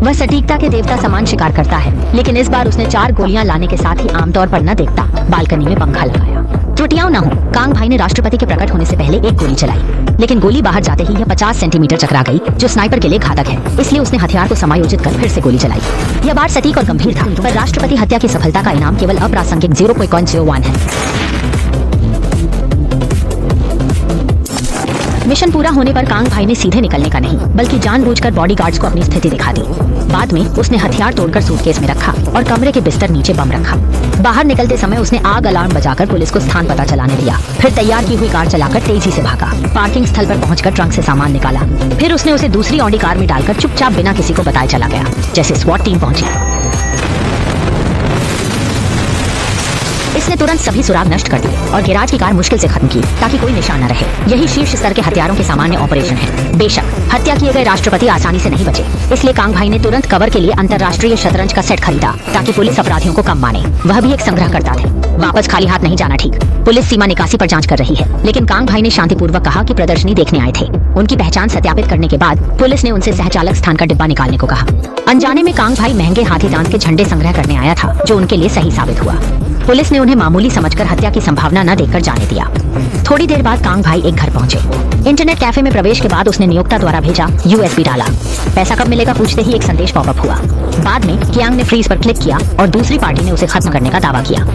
वह सटीकता के देवता समान शिकार करता है, लेकिन इस बार उसने 4 गोलियां लाने के साथ ही आमतौर पर न देखता बालकनी में पंखा लगाया। त्रुटियां न हो, कांग भाई ने राष्ट्रपति के प्रकट होने से पहले एक गोली चलाई, लेकिन गोली बाहर जाते ही यह 50 सेंटीमीटर चकरा गई, जो स्नाइपर के लिए घातक है। इसलिए उसने हथियार को समायोजित कर फिर से गोली चलाई। यह बार सटीक और गंभीर था, पर राष्ट्रपति हत्या की सफलता का इनाम केवल अप्रासंगिक 0.01 है। मिशन पूरा होने पर कांग भाई ने सीधे निकलने का नहीं, बल्कि जानबूझकर बॉडीगार्ड्स को अपनी स्थिति दिखा दी। बाद में उसने हथियार तोड़कर सूटकेस में रखा और कमरे के बिस्तर नीचे बम रखा। बाहर निकलते समय उसने आग अलार्म बजाकर पुलिस को स्थान पता चलाने दिया। फिर तैयार की हुई कार चलाकर तेजी से भागा। पार्किंग स्थल पर पहुंचकर ट्रंक से सामान निकाला। फिर उसने उसे दूसरी ऑडी कार में डालकर चुपचाप बिना किसी को बताए चला गया। जैसे स्वॉट टीम पहुंची, इसने तुरंत सभी सुराग नष्ट कर दिए और गैराज की कार मुश्किल से खत्म की, ताकि कोई निशान न रहे। यही शीर्ष स्तर के हथियारों के सामान्य ऑपरेशन है। बेशक हत्या किए गए राष्ट्रपति आसानी से नहीं बचे, इसलिए कांग भाई ने तुरंत कवर के लिए अंतर्राष्ट्रीय शतरंज का सेट खरीदा, ताकि पुलिस अपराधियों को कम माने। वह भी एक संग्रहकर्ता थे। वापस खाली हाथ नहीं जाना ठीक। पुलिस सीमा निकासी पर जांच कर रही है, लेकिन कांग भाई ने शांतिपूर्वक कहा कि प्रदर्शनी देखने आए थे। उनकी पहचान सत्यापित करने के बाद पुलिस ने उनसे सहचालक स्थान का डिब्बा निकालने को कहा। अनजाने में कांग भाई महंगे हाथी दांत के झंडे संग्रह करने आया था, जो उनके लिए सही साबित हुआ। पुलिस ने उन्हें मामूली समझकर हत्या की संभावना न देखकर जाने दिया। थोड़ी देर बाद कांग भाई एक घर पहुंचे। इंटरनेट कैफे में प्रवेश के बाद उसने नियोक्ता द्वारा भेजा USB डाला। पैसा कब मिलेगा पूछते ही एक संदेश पॉपअप हुआ। बाद में कियांग ने फ्रीज पर क्लिक किया और दूसरी पार्टी ने उसे खत्म करने का दावा किया।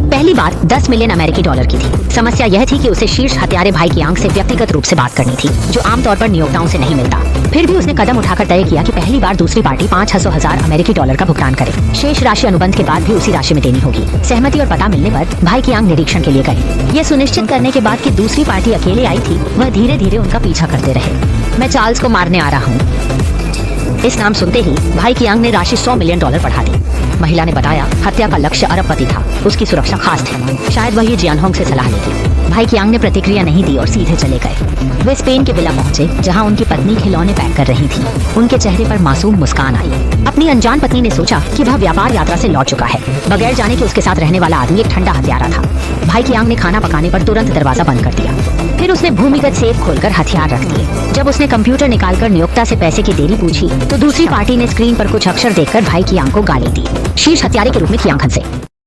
पहली बार 10 मिलियन अमेरिकी डॉलर की थी। समस्या यह थी कि उसे शीर्ष हत्यारे भाई कियांग से व्यक्तिगत रूप से बात करनी थी, जो आमतौर पर नियोक्ताओं से नहीं मिलता। फिर भी उसने कदम उठाकर तय किया कि पहली बार दूसरी पार्टी 500,000 अमेरिकी डॉलर का भुगतान करे। शेष राशि अनुबंध के बाद भी उसी राशि में देनी होगी। सहमति और पता मिलने पर भाई कियांग निरीक्षण के लिए गए। ये सुनिश्चित करने के बाद कि दूसरी पार्टी अकेले आई थी, वह धीरे धीरे उनका पीछा करते रहे। मैं चार्ल्स को मारने आ रहा हूँ। इस नाम सुनते ही भाई कियांग ने राशि $100 मिलियन बढ़ा दी। महिला ने बताया हत्या का लक्ष्य अरबपति था, उसकी सुरक्षा खास थी। शायद वह ये जियानहोंग से सलाह लेगी। भाई कियांग ने प्रतिक्रिया नहीं दी और सीधे चले गए। वे स्पेन के विला पहुंचे, जहां उनकी पत्नी खिलौने पैक कर रही थी। उनके चेहरे पर मासूम मुस्कान आई। अपनी अनजान पत्नी ने सोचा कि वह व्यापार यात्रा से लौट चुका है, बगैर जाने कि उसके साथ रहने वाला आदमी एक ठंडा हत्यारा था। भाई कियांग ने खाना पकाने पर तुरंत दरवाजा बंद कर दिया। फिर उसने भूमिगत सेफ खोलकर हथियार रख दिए। जब उसने कंप्यूटर निकालकर नियोक्ता से पैसे की देरी पूछी, तो दूसरी पार्टी ने स्क्रीन पर कुछ अक्षर देखकर भाई कियांग को गाली दी, शीर्ष हत्यारे के रूप में कियांग से।